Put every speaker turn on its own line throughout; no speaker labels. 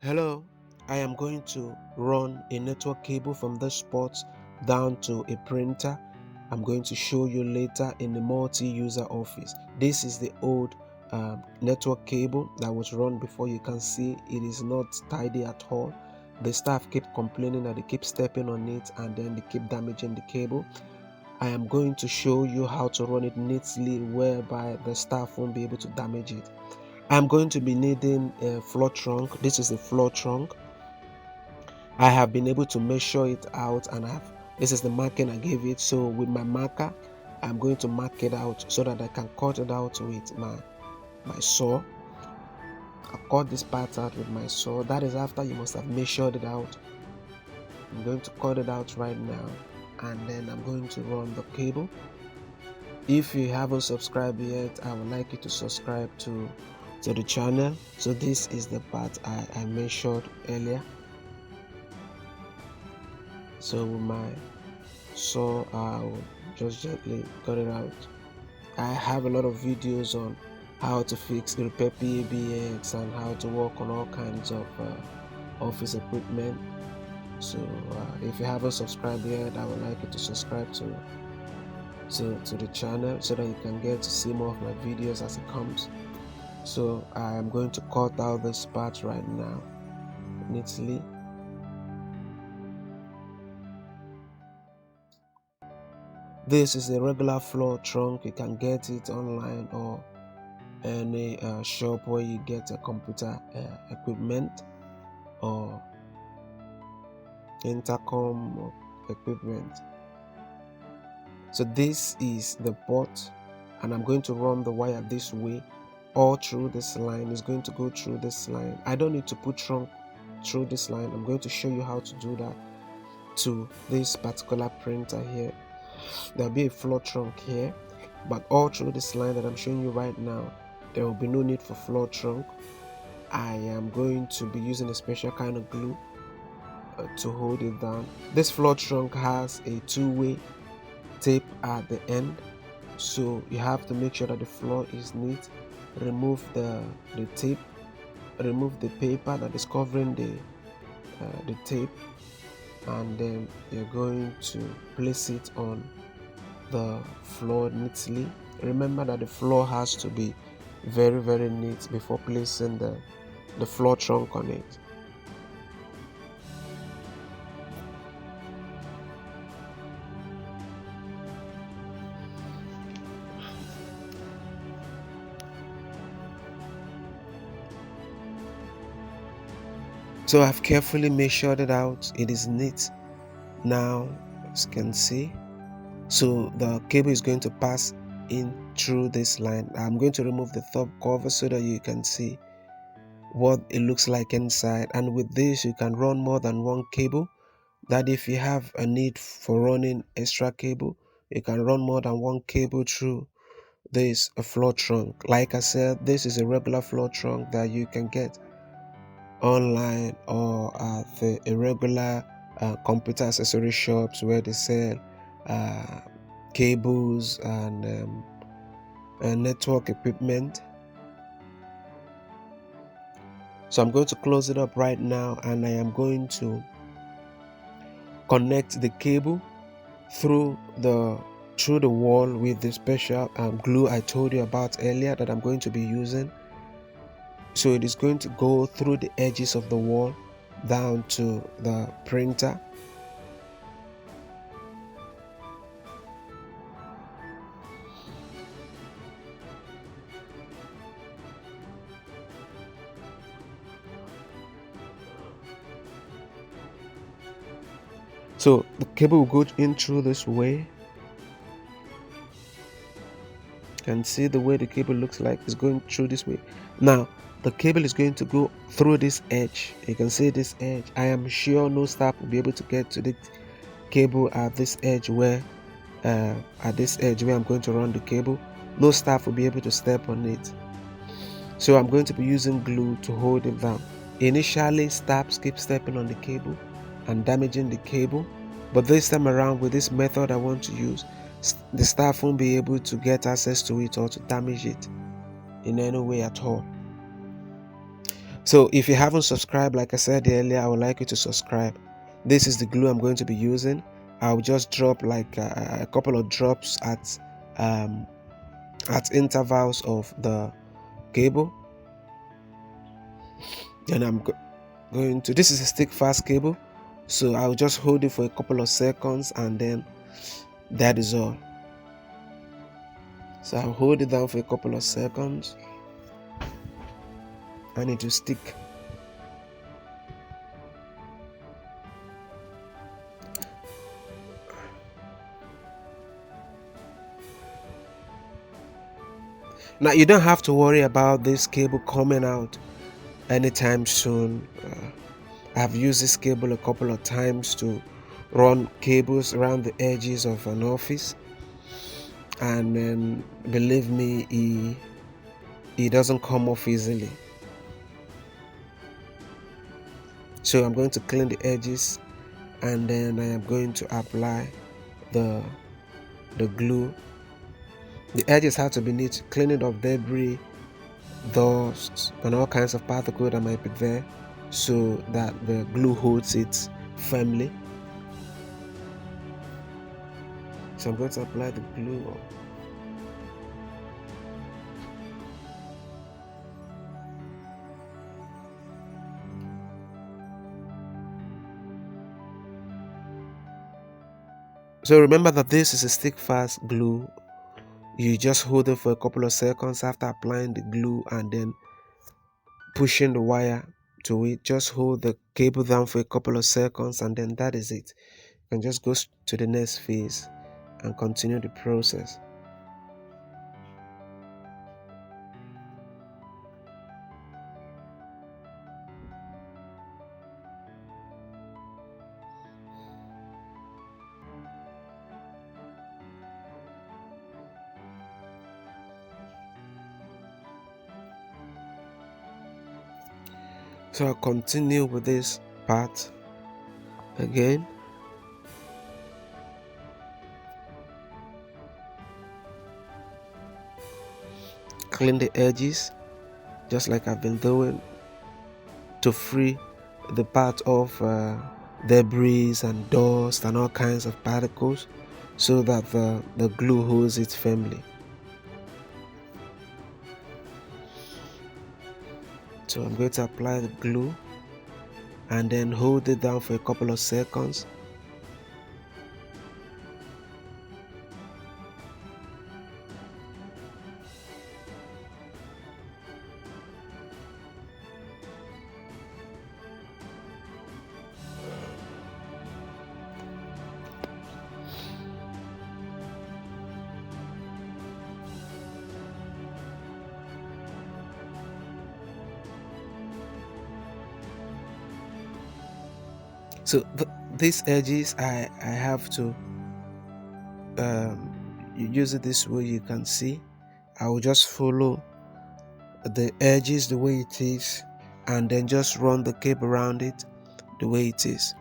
Hello, I am going to run a network cable from this spot down to a printer. I'm going to show you later in the multi-user office. This is the old network cable that was run before. You can see it is not tidy at all. The staff keep complaining that they keep stepping on it and then they keep damaging the cable. I am going to show you how to run it neatly whereby the staff won't be able to damage it. I'm going to be needing a floor trunk. This is a floor trunk. I have been able to measure it out, and this is the marking I gave it. So with my marker, I'm going to mark it out so that I can cut it out with my saw. I cut this part out with my saw. That is after you must have measured it out. I'm going to cut it out right now, and then I'm going to run the cable. If you haven't subscribed yet, I would like you to subscribe to the channel. So this is the part I measured earlier. So with my saw, I'll just gently cut it out. I have a lot of videos on how to fix repair PABX and how to work on all kinds of office equipment. So if you haven't subscribed yet, I would like you to subscribe to the channel so that you can get to see more of my videos as it comes. So I am going to cut out this part right now neatly. This is a regular floor trunk. You can get it online or any shop where you get a computer equipment or intercom equipment. So this is the port, and I'm going to run the wire this way all through this line. It's going to go through this line. I don't need to put trunk through this line. I'm going to show you how to do that to this particular printer here. There'll be a floor trunk here, but all through this line that I'm showing you right now, there will be no need for floor trunk. I am going to be using a special kind of glue to hold it down. This floor trunk has a two-way tape at the end, so you have to make sure that the floor is neat. Remove the tape, remove the paper that is covering the tape, and then you're going to place it on the floor neatly. Remember that the floor has to be very, very neat before placing the floor trunk on it. So I've carefully measured it out. It is neat now, as you can see. So the cable is going to pass in through this line. I'm going to remove the top cover so that you can see what it looks like inside. And with this, you can run more than one cable. That if you have a need for running extra cable, you can run more than one cable through this floor trunk. Like I said, this is a regular floor trunk that you can get online or at the irregular computer accessory shops where they sell cables and network equipment. So I'm going to close it up right now, and I am going to connect the cable through the wall with the special glue I told you about earlier that I'm going to be using. So it is going to go through the edges of the wall down to the printer. So the cable will go in through this way. You can see the way the cable looks like. It's going through this way. Now the cable is going to go through this edge. You can see this edge. I am sure no staff will be able to get to the cable at this edge where I'm going to run the cable. No staff will be able to step on it. So I'm going to be using glue to hold it down. Initially, staff keep stepping on the cable and damaging the cable, but this time around with this method I want to use, the staff won't be able to get access to it or to damage it in any way at all. So if you haven't subscribed, like I said earlier, I would like you to subscribe. This is the glue I'm going to be using. I'll just drop like a couple of drops at intervals of the cable. Then I'm going to, this is a stick fast cable, so I'll just hold it for a couple of seconds and then that is all. So I'll hold it down for a couple of seconds and it will stick. Now you don't have to worry about this cable coming out anytime soon. I've used this cable a couple of times to run cables around the edges of an office, and then believe me, it doesn't come off easily. So I'm going to clean the edges and then I am going to apply the glue. The edges have to be neat, cleaning of debris, dust and all kinds of particles that might be there, so that the glue holds it firmly. So I'm going to apply the glue. So remember that this is a stick fast glue. You just hold it for a couple of seconds after applying the glue and then pushing the wire to it. Just hold the cable down for a couple of seconds and then that is it. You can just go to the next phase and continue the process. So I'll continue with this part again. Clean the edges just like I've been doing to free the part of debris and dust and all kinds of particles, so that the glue holds it firmly. So I'm going to apply the glue and then hold it down for a couple of seconds. So these edges I have to use it this way. You can see I will just follow the edges the way it is and then just run the cape around it the way it is.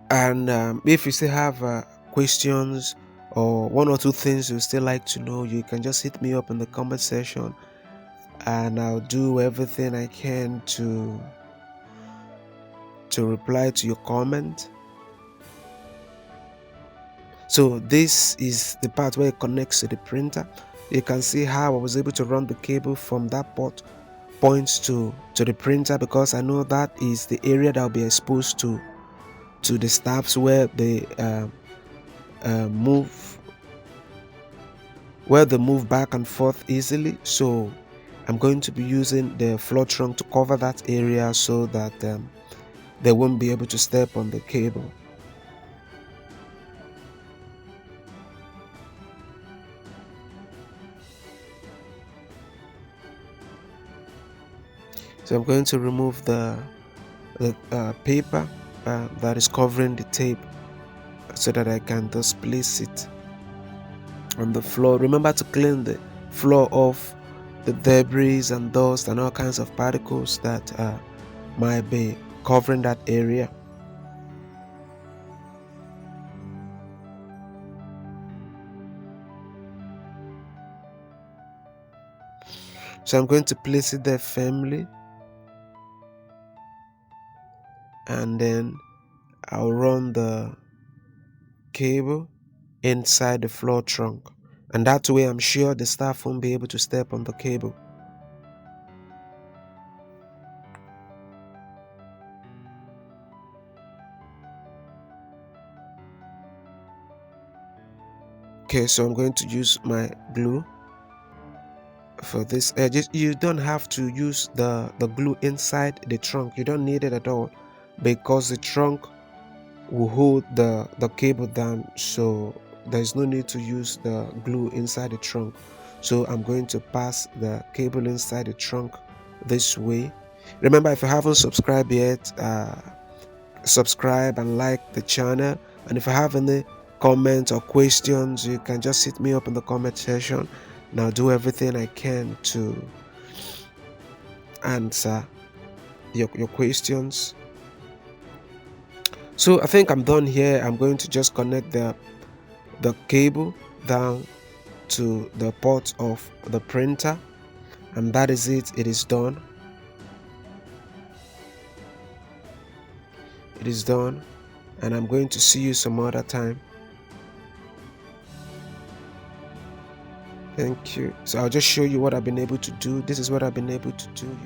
And if you still have questions or one or two things you still like to know, you can just hit me up in the comment section and I'll do everything I can to reply to your comment. So this is the part where it connects to the printer. You can see how I was able to run the cable from that point to the printer, because I know that is the area that will be exposed to the staffs where they move back and forth easily. So I'm going to be using the floor trunk to cover that area so that they won't be able to step on the cable. So I'm going to remove the paper that is covering the tape so that I can just place it on the floor. Remember to clean the floor off the debris and dust and all kinds of particles that might be covering that area. So I'm going to place it there firmly, and then I'll run the cable inside the floor trunk, and that way I'm sure the staff won't be able to step on the cable. Okay, so I'm going to use my glue for this edges. You don't have to use the glue inside the trunk. You don't need it at all, because the trunk will hold the cable down, so there's no need to use the glue inside the trunk. So I'm going to pass the cable inside the trunk this way. Remember, if you haven't subscribed yet, subscribe and like the channel, and if you have any comments or questions, you can just hit me up in the comment section, and I'll do everything I can to answer your questions. So I think I'm done here. I'm going to just connect the cable down to the port of the printer, and that is it. It is done. It is done, and I'm going to see you some other time. Thank you. So I'll just show you what I've been able to do. This is what I've been able to do.